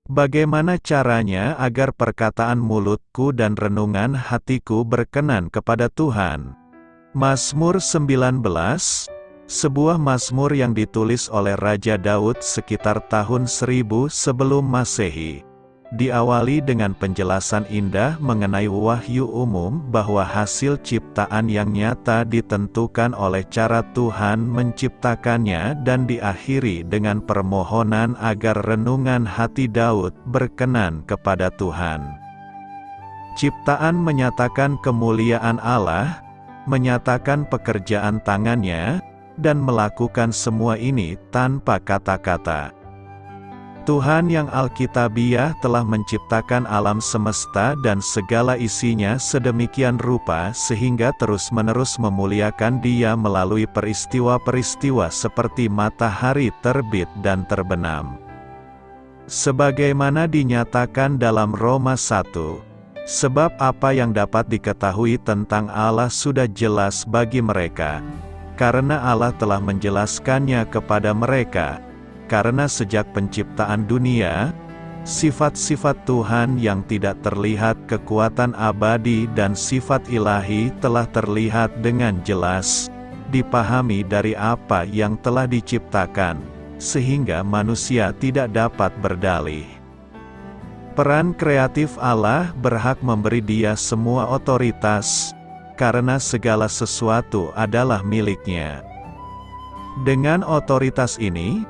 Bagaimana caranya agar perkataan mulutku dan renungan hatiku berkenan kepada Tuhan? Mazmur 19, sebuah mazmur yang ditulis oleh Raja Daud sekitar tahun 1000 sebelum Masehi. Diawali dengan penjelasan indah mengenai wahyu umum bahwa hasil ciptaan yang nyata ditentukan oleh cara Tuhan menciptakannya dan diakhiri dengan permohonan agar renungan hati Daud berkenan kepada Tuhan. Ciptaan menyatakan kemuliaan Allah, menyatakan pekerjaan tangannya, dan melakukan semua ini tanpa kata-kata. Tuhan yang Alkitabiah telah menciptakan alam semesta dan segala isinya sedemikian rupa sehingga terus-menerus memuliakan Dia melalui peristiwa-peristiwa seperti matahari terbit dan terbenam. Sebagaimana dinyatakan dalam Roma 1, sebab apa yang dapat diketahui tentang Allah sudah jelas bagi mereka, karena Allah telah menjelaskannya kepada mereka. Karena sejak penciptaan dunia, sifat-sifat Tuhan yang tidak terlihat, kekuatan abadi dan sifat ilahi telah terlihat dengan jelas, dipahami dari apa yang telah diciptakan, sehingga manusia tidak dapat berdalih. Peran kreatif Allah berhak memberi Dia semua otoritas, karena segala sesuatu adalah milik-Nya. Dengan otoritas ini,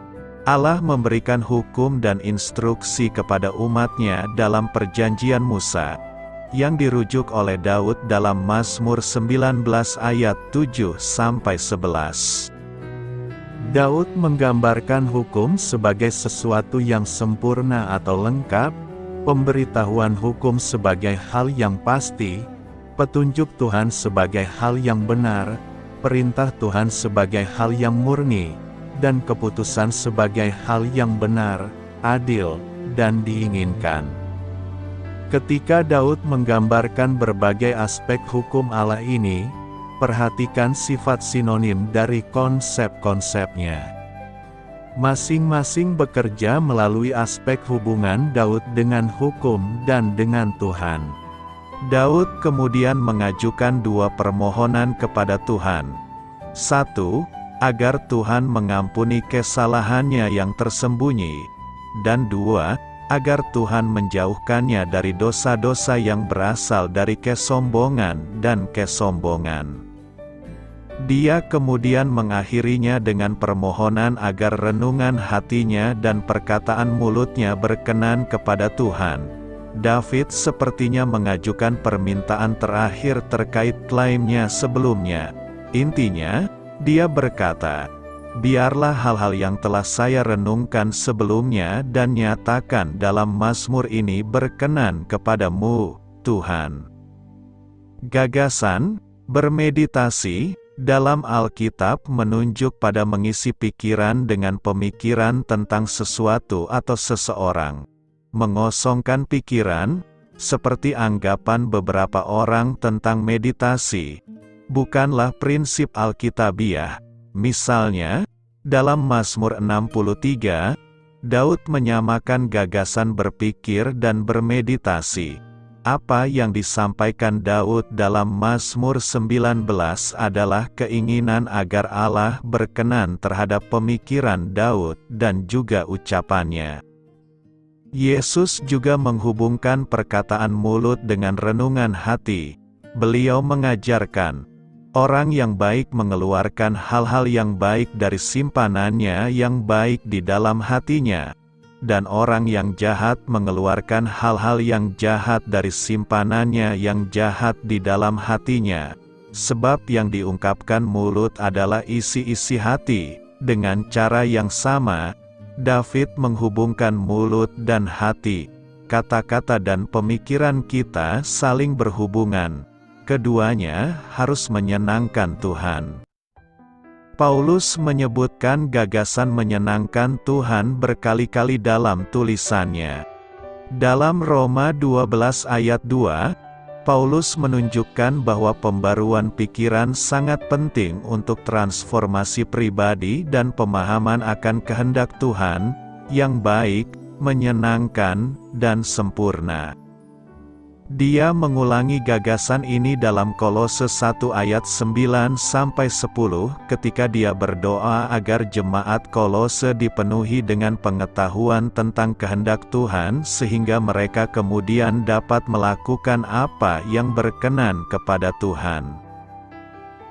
Allah memberikan hukum dan instruksi kepada umat-Nya dalam perjanjian Musa, yang dirujuk oleh Daud dalam Mazmur 19 ayat 7-11. Daud menggambarkan hukum sebagai sesuatu yang sempurna atau lengkap, pemberitahuan hukum sebagai hal yang pasti, petunjuk Tuhan sebagai hal yang benar, perintah Tuhan sebagai hal yang murni, dan keputusan sebagai hal yang benar, adil, dan diinginkan. Ketika Daud menggambarkan berbagai aspek hukum Allah ini, perhatikan sifat sinonim dari konsep-konsepnya. Masing-masing bekerja melalui aspek hubungan Daud dengan hukum dan dengan Tuhan. Daud kemudian mengajukan dua permohonan kepada Tuhan. 1. Agar Tuhan mengampuni kesalahannya yang tersembunyi. Dan 2. Agar Tuhan menjauhkannya dari dosa-dosa yang berasal dari kesombongan dan kesombongan. Dia kemudian mengakhirinya dengan permohonan agar renungan hatinya dan perkataan mulutnya berkenan kepada Tuhan. David sepertinya mengajukan permintaan terakhir terkait klaimnya sebelumnya. Intinya, dia berkata, "Biarlah hal-hal yang telah saya renungkan sebelumnya dan nyatakan dalam Mazmur ini berkenan kepadamu, Tuhan." Gagasan, bermeditasi dalam Alkitab menunjuk pada mengisi pikiran dengan pemikiran tentang sesuatu atau seseorang. Mengosongkan pikiran, seperti anggapan beberapa orang tentang meditasi, bukanlah prinsip Alkitabiah. Misalnya, dalam Mazmur 63, Daud menyamakan gagasan berpikir dan bermeditasi. Apa yang disampaikan Daud dalam Mazmur 19 adalah keinginan agar Allah berkenan terhadap pemikiran Daud dan juga ucapannya. Yesus juga menghubungkan perkataan mulut dengan renungan hati. Beliau mengajarkan, orang yang baik mengeluarkan hal-hal yang baik dari simpanannya yang baik di dalam hatinya. Dan orang yang jahat mengeluarkan hal-hal yang jahat dari simpanannya yang jahat di dalam hatinya. Sebab yang diungkapkan mulut adalah isi-isi hati. Dengan cara yang sama, David menghubungkan mulut dan hati. Kata-kata dan pemikiran kita saling berhubungan. Keduanya harus menyenangkan Tuhan. Paulus menyebutkan gagasan menyenangkan Tuhan berkali-kali dalam tulisannya. Dalam Roma 12 ayat 2, Paulus menunjukkan bahwa pembaruan pikiran sangat penting untuk transformasi pribadi dan pemahaman akan kehendak Tuhan, yang baik, menyenangkan, dan sempurna. Dia mengulangi gagasan ini dalam Kolose 1 ayat 9-10 ketika dia berdoa agar jemaat Kolose dipenuhi dengan pengetahuan tentang kehendak Tuhan sehingga mereka kemudian dapat melakukan apa yang berkenan kepada Tuhan.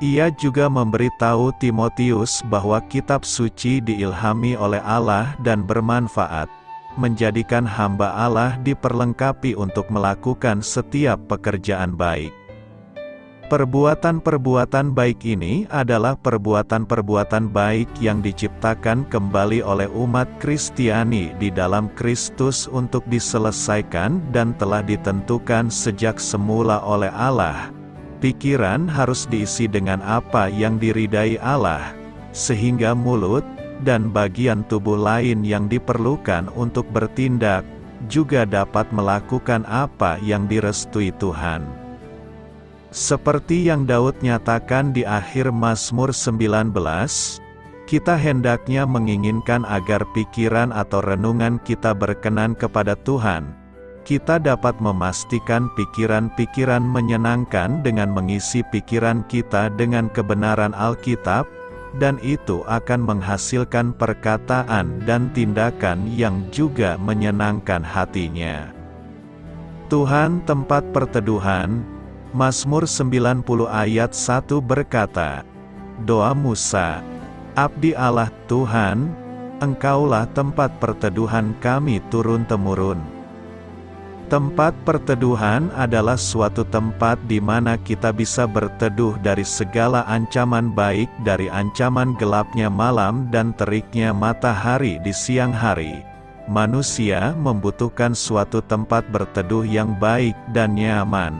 Ia juga memberitahu Timotius bahwa kitab suci diilhami oleh Allah dan bermanfaat, menjadikan hamba Allah diperlengkapi untuk melakukan setiap pekerjaan baik. Perbuatan-perbuatan baik ini adalah perbuatan-perbuatan baik yang diciptakan kembali oleh umat Kristiani di dalam Kristus untuk diselesaikan dan telah ditentukan sejak semula oleh Allah. Pikiran harus diisi dengan apa yang diridai Allah, sehingga mulut dan bagian tubuh lain yang diperlukan untuk bertindak, juga dapat melakukan apa yang direstui Tuhan. Seperti yang Daud nyatakan di akhir Mazmur 19, kita hendaknya menginginkan agar pikiran atau renungan kita berkenan kepada Tuhan. Kita dapat memastikan pikiran-pikiran menyenangkan dengan mengisi pikiran kita dengan kebenaran Alkitab, dan itu akan menghasilkan perkataan dan tindakan yang juga menyenangkan hatinya. Tuhan tempat perteduhan, Mazmur 90 ayat 1 berkata, doa Musa, Abdi Allah Tuhan, Engkaulah tempat perteduhan kami turun-temurun. Tempat perteduhan adalah suatu tempat di mana kita bisa berteduh dari segala ancaman baik dari ancaman gelapnya malam dan teriknya matahari di siang hari. Manusia membutuhkan suatu tempat berteduh yang baik dan nyaman.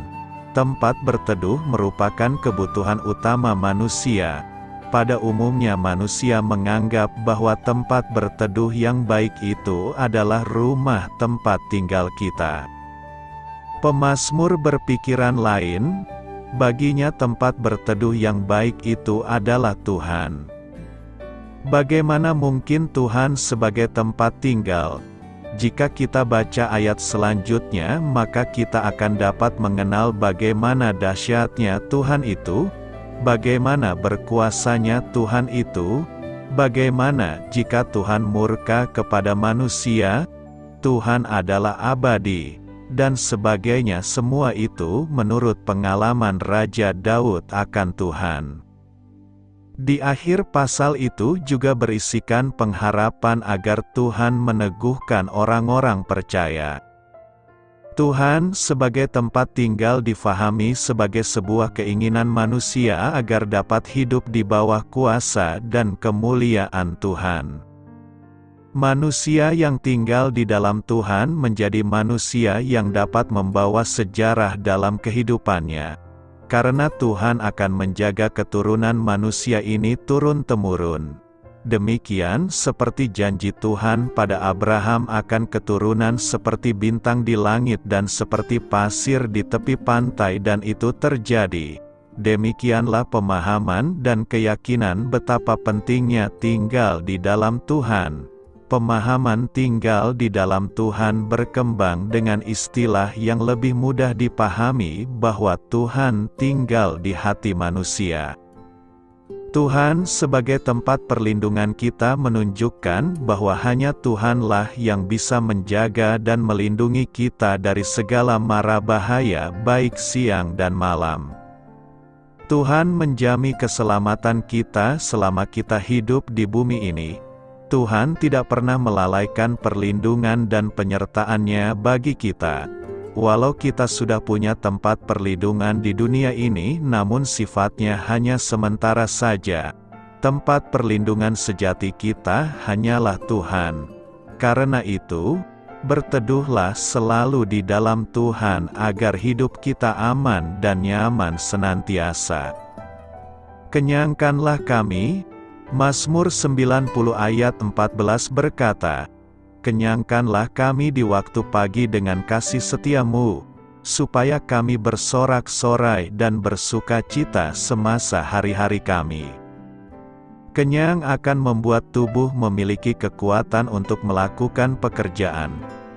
Tempat berteduh merupakan kebutuhan utama manusia. Pada umumnya manusia menganggap bahwa tempat berteduh yang baik itu adalah rumah tempat tinggal kita. Pemazmur berpikiran lain, baginya tempat berteduh yang baik itu adalah Tuhan. Bagaimana mungkin Tuhan sebagai tempat tinggal? Jika kita baca ayat selanjutnya, maka kita akan dapat mengenal bagaimana dahsyatnya Tuhan itu, bagaimana berkuasanya Tuhan itu, bagaimana jika Tuhan murka kepada manusia, Tuhan adalah abadi, dan sebagainya. Semua itu menurut pengalaman Raja Daud akan Tuhan. Di akhir pasal itu juga berisikan pengharapan agar Tuhan meneguhkan orang-orang percaya. Tuhan sebagai tempat tinggal difahami sebagai sebuah keinginan manusia agar dapat hidup di bawah kuasa dan kemuliaan Tuhan. Manusia yang tinggal di dalam Tuhan menjadi manusia yang dapat membawa sejarah dalam kehidupannya. Karena Tuhan akan menjaga keturunan manusia ini turun-temurun. Demikian seperti janji Tuhan pada Abraham akan keturunan seperti bintang di langit dan seperti pasir di tepi pantai, dan itu terjadi. Demikianlah pemahaman dan keyakinan betapa pentingnya tinggal di dalam Tuhan. Pemahaman tinggal di dalam Tuhan berkembang dengan istilah yang lebih mudah dipahami bahwa Tuhan tinggal di hati manusia. Tuhan sebagai tempat perlindungan kita menunjukkan bahwa hanya Tuhanlah yang bisa menjaga dan melindungi kita dari segala mara bahaya baik siang dan malam. Tuhan menjamin keselamatan kita selama kita hidup di bumi ini. Tuhan tidak pernah melalaikan perlindungan dan penyertaan-Nya bagi kita. Walau kita sudah punya tempat perlindungan di dunia ini, namun sifatnya hanya sementara saja. Tempat perlindungan sejati kita hanyalah Tuhan. Karena itu, berteduhlah selalu di dalam Tuhan agar hidup kita aman dan nyaman senantiasa. Kenyangkanlah kami. Mazmur 90 ayat 14 berkata, "Kenyangkanlah kami di waktu pagi dengan kasih setia-Mu, supaya kami bersorak-sorai dan bersuka cita semasa hari-hari kami." Kenyang akan membuat tubuh memiliki kekuatan untuk melakukan pekerjaan.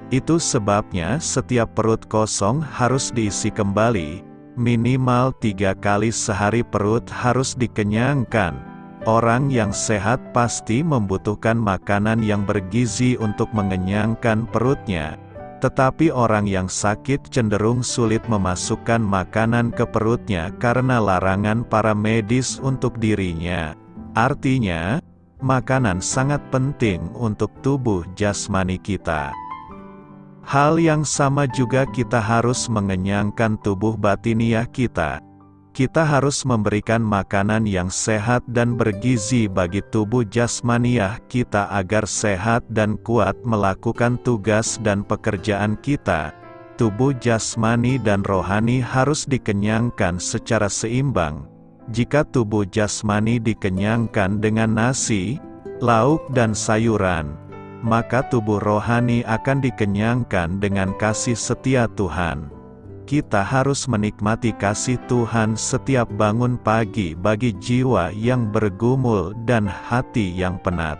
Itu sebabnya setiap perut kosong harus diisi kembali, minimal 3 kali sehari perut harus dikenyangkan. Orang yang sehat pasti membutuhkan makanan yang bergizi untuk mengenyangkan perutnya. Tetapi orang yang sakit cenderung sulit memasukkan makanan ke perutnya karena larangan para medis untuk dirinya. Artinya, makanan sangat penting untuk tubuh jasmani kita. Hal yang sama juga kita harus mengenyangkan tubuh batiniah kita. Kita harus memberikan makanan yang sehat dan bergizi bagi tubuh jasmaniah kita agar sehat dan kuat melakukan tugas dan pekerjaan kita. Tubuh jasmani dan rohani harus dikenyangkan secara seimbang. Jika tubuh jasmani dikenyangkan dengan nasi, lauk dan sayuran, maka tubuh rohani akan dikenyangkan dengan kasih setia Tuhan. Kita harus menikmati kasih Tuhan setiap bangun pagi bagi jiwa yang bergumul dan hati yang penat.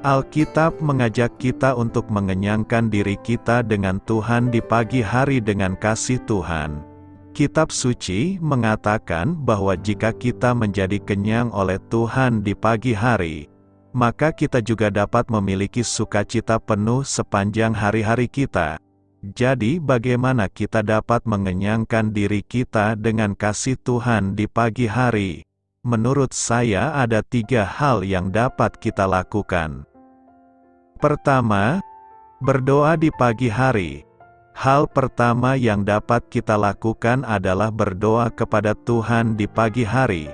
Alkitab mengajak kita untuk mengenyangkan diri kita dengan Tuhan di pagi hari dengan kasih Tuhan. Kitab suci mengatakan bahwa jika kita menjadi kenyang oleh Tuhan di pagi hari, maka kita juga dapat memiliki sukacita penuh sepanjang hari-hari kita. Jadi bagaimana kita dapat mengenyangkan diri kita dengan kasih Tuhan di pagi hari? Menurut saya ada 3 hal yang dapat kita lakukan. Pertama, berdoa di pagi hari. Hal pertama yang dapat kita lakukan adalah berdoa kepada Tuhan di pagi hari.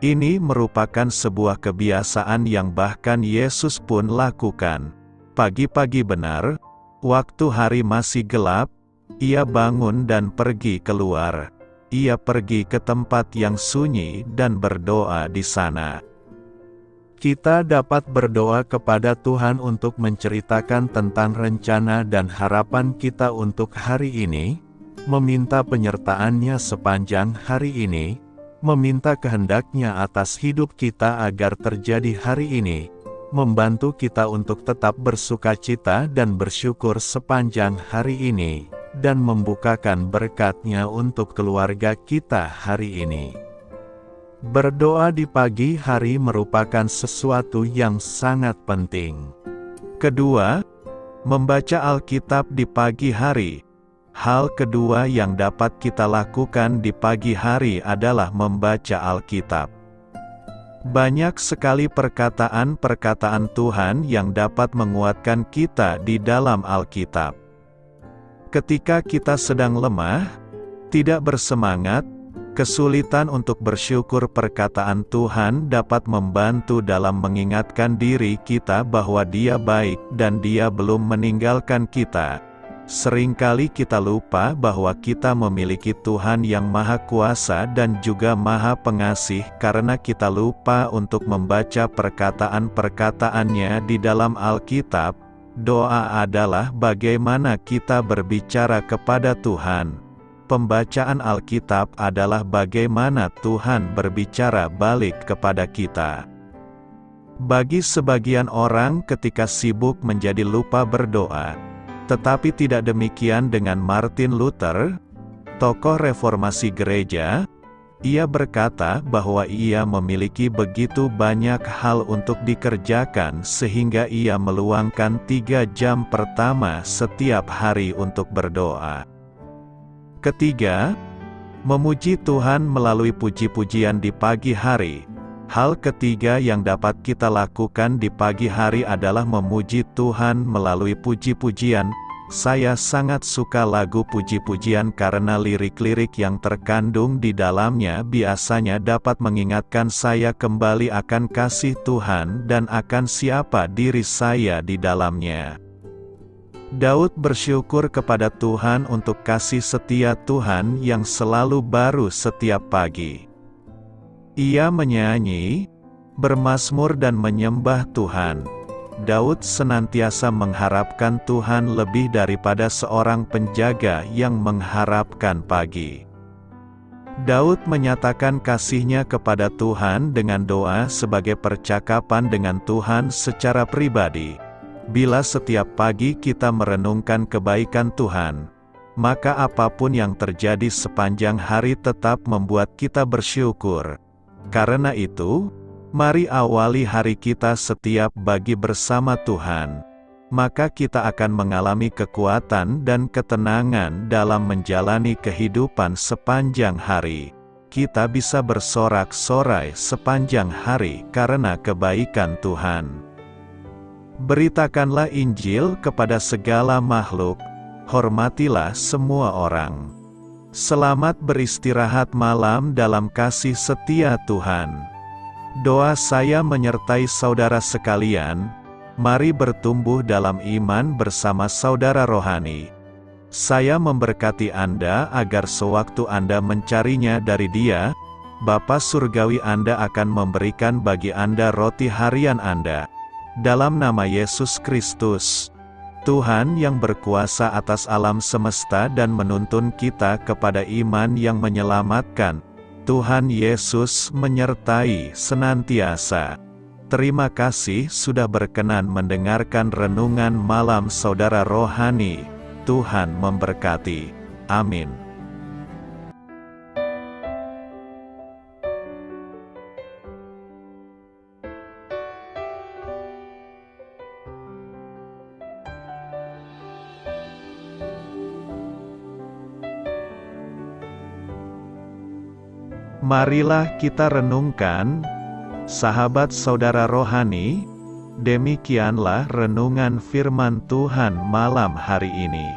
Ini merupakan sebuah kebiasaan yang bahkan Yesus pun lakukan. Pagi-pagi benar, waktu hari masih gelap, ia bangun dan pergi keluar. Ia pergi ke tempat yang sunyi dan berdoa di sana. Kita dapat berdoa kepada Tuhan untuk menceritakan tentang rencana dan harapan kita untuk hari ini, meminta penyertaan-Nya sepanjang hari ini, meminta kehendak-Nya atas hidup kita agar terjadi hari ini, membantu kita untuk tetap bersukacita dan bersyukur sepanjang hari ini, dan membukakan berkat-Nya untuk keluarga kita hari ini. Berdoa di pagi hari merupakan sesuatu yang sangat penting. Kedua, membaca Alkitab di pagi hari. Hal kedua yang dapat kita lakukan di pagi hari adalah membaca Alkitab. Banyak sekali perkataan-perkataan Tuhan yang dapat menguatkan kita di dalam Alkitab. Ketika kita sedang lemah, tidak bersemangat, kesulitan untuk bersyukur, perkataan Tuhan dapat membantu dalam mengingatkan diri kita bahwa Dia baik dan Dia belum meninggalkan kita. Seringkali kita lupa bahwa kita memiliki Tuhan yang Maha Kuasa dan juga Maha Pengasih karena kita lupa untuk membaca perkataan-perkataannya di dalam Alkitab. Doa adalah bagaimana kita berbicara kepada Tuhan. Pembacaan Alkitab adalah bagaimana Tuhan berbicara balik kepada kita. Bagi sebagian orang ketika sibuk menjadi lupa berdoa. Tetapi tidak demikian dengan Martin Luther, tokoh reformasi gereja. Ia berkata bahwa ia memiliki begitu banyak hal untuk dikerjakan sehingga ia meluangkan 3 jam pertama setiap hari untuk berdoa. Ketiga, memuji Tuhan melalui puji-pujian di pagi hari. Hal ketiga yang dapat kita lakukan di pagi hari adalah memuji Tuhan melalui puji-pujian. Saya sangat suka lagu puji-pujian karena lirik-lirik yang terkandung di dalamnya biasanya dapat mengingatkan saya kembali akan kasih Tuhan dan akan siapa diri saya di dalamnya. Daud bersyukur kepada Tuhan untuk kasih setia Tuhan yang selalu baru setiap pagi. Ia menyanyi, bermazmur dan menyembah Tuhan. Daud senantiasa mengharapkan Tuhan lebih daripada seorang penjaga yang mengharapkan pagi. Daud menyatakan kasihnya kepada Tuhan dengan doa sebagai percakapan dengan Tuhan secara pribadi. Bila setiap pagi kita merenungkan kebaikan Tuhan, maka apapun yang terjadi sepanjang hari tetap membuat kita bersyukur. Karena itu, mari awali hari kita setiap pagi bersama Tuhan. Maka kita akan mengalami kekuatan dan ketenangan dalam menjalani kehidupan sepanjang hari. Kita bisa bersorak-sorai sepanjang hari karena kebaikan Tuhan. Beritakanlah Injil kepada segala makhluk, hormatilah semua orang. Selamat beristirahat malam dalam kasih setia Tuhan. Doa saya menyertai saudara sekalian, mari bertumbuh dalam iman bersama saudara rohani. Saya memberkati Anda agar sewaktu Anda mencarinya dari Dia, Bapa Surgawi Anda akan memberikan bagi Anda roti harian Anda. Dalam nama Yesus Kristus, Tuhan yang berkuasa atas alam semesta dan menuntun kita kepada iman yang menyelamatkan, Tuhan Yesus menyertai senantiasa. Terima kasih sudah berkenan mendengarkan renungan malam saudara rohani. Tuhan memberkati. Amin. Marilah kita renungkan, sahabat saudara rohani, demikianlah renungan firman Tuhan malam hari ini.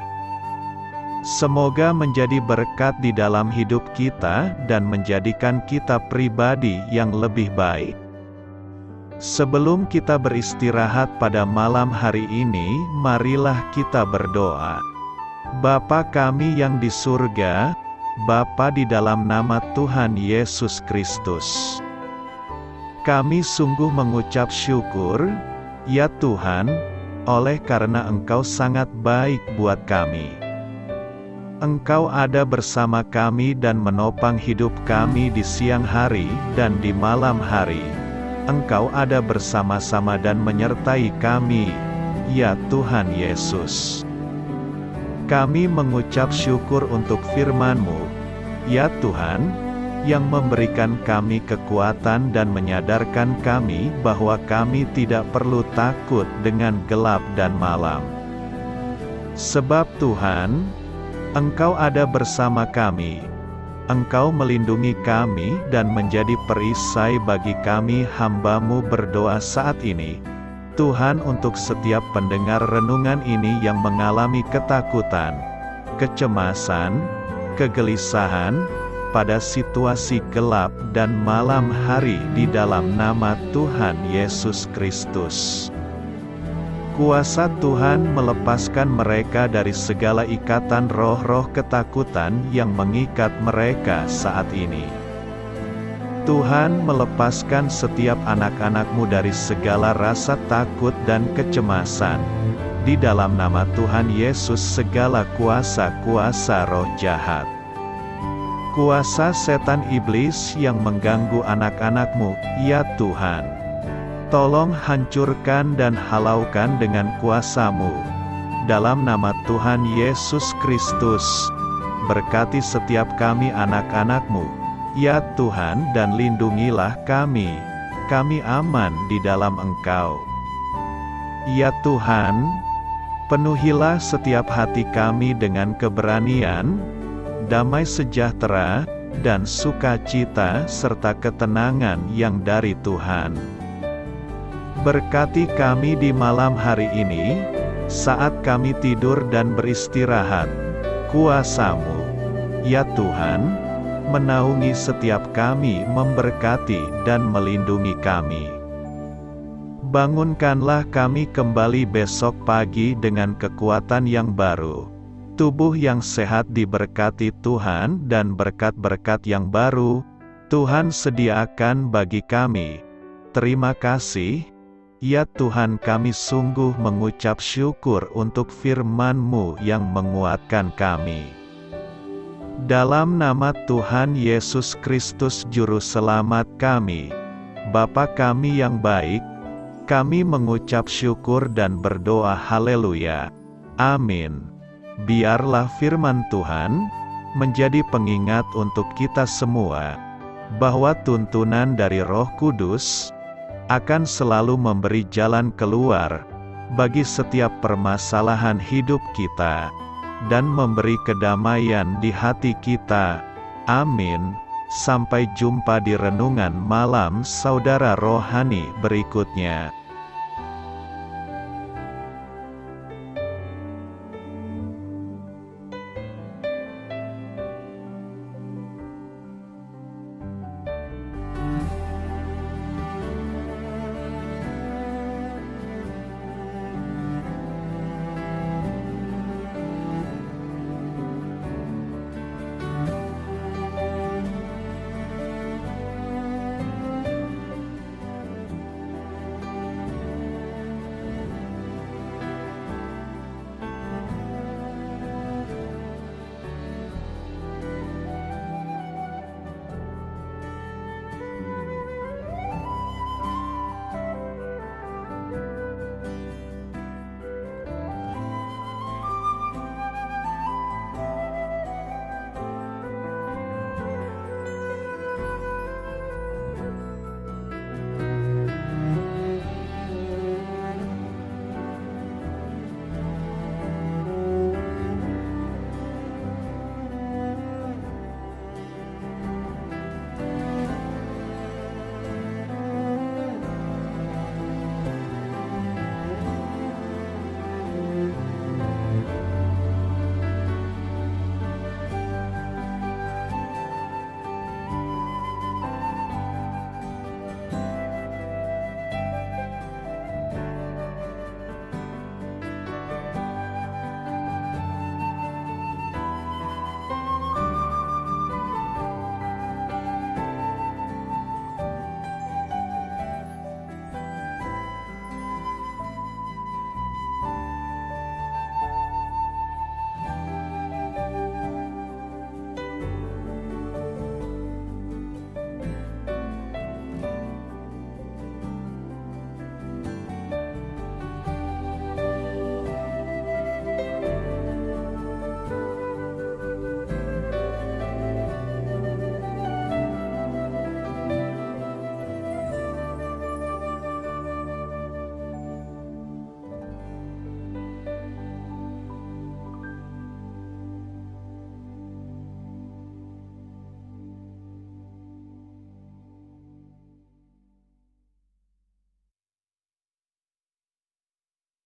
Semoga menjadi berkat di dalam hidup kita dan menjadikan kita pribadi yang lebih baik. Sebelum kita beristirahat pada malam hari ini, marilah kita berdoa. Bapa kami yang di surga, Bapa di dalam nama Tuhan Yesus Kristus, kami sungguh mengucap syukur, ya Tuhan, oleh karena Engkau sangat baik buat kami. Engkau ada bersama kami dan menopang hidup kami di siang hari dan di malam hari. Engkau ada bersama-sama dan menyertai kami, ya Tuhan Yesus. Kami mengucap syukur untuk firman-Mu, ya Tuhan, yang memberikan kami kekuatan dan menyadarkan kami bahwa kami tidak perlu takut dengan gelap dan malam. Sebab Tuhan, Engkau ada bersama kami. Engkau melindungi kami dan menjadi perisai bagi kami hamba-Mu berdoa saat ini. Tuhan, untuk setiap pendengar renungan ini yang mengalami ketakutan, kecemasan, kegelisahan, pada situasi gelap dan malam hari di dalam nama Tuhan Yesus Kristus. Kuasa Tuhan melepaskan mereka dari segala ikatan roh-roh ketakutan yang mengikat mereka saat ini. Tuhan melepaskan setiap anak-anak-Mu dari segala rasa takut dan kecemasan. Di dalam nama Tuhan Yesus segala kuasa-kuasa roh jahat, kuasa setan iblis yang mengganggu anak-anak-Mu, ya Tuhan, tolong hancurkan dan halaukan dengan kuasa-Mu. Dalam nama Tuhan Yesus Kristus, berkati setiap kami anak-anak-Mu, ya Tuhan, dan lindungilah kami. Kami aman di dalam Engkau. Ya Tuhan, penuhilah setiap hati kami dengan keberanian, damai sejahtera, dan sukacita serta ketenangan yang dari Tuhan. Berkati kami di malam hari ini, saat kami tidur dan beristirahat. Kuasa-Mu, ya Tuhan, menaungi setiap kami, memberkati dan melindungi kami. Bangunkanlah kami kembali besok pagi dengan kekuatan yang baru. Tubuh yang sehat diberkati Tuhan dan berkat-berkat yang baru Tuhan sediakan bagi kami. Terima kasih, ya Tuhan, kami sungguh mengucap syukur untuk firman-Mu yang menguatkan kami. Dalam nama Tuhan Yesus Kristus Juru Selamat kami, Bapa kami yang baik, kami mengucap syukur dan berdoa haleluya. Amin. Biarlah firman Tuhan menjadi pengingat untuk kita semua, bahwa tuntunan dari Roh Kudus akan selalu memberi jalan keluar bagi setiap permasalahan hidup kita, dan memberi kedamaian di hati kita. Amin. Sampai jumpa di renungan malam saudara rohani berikutnya.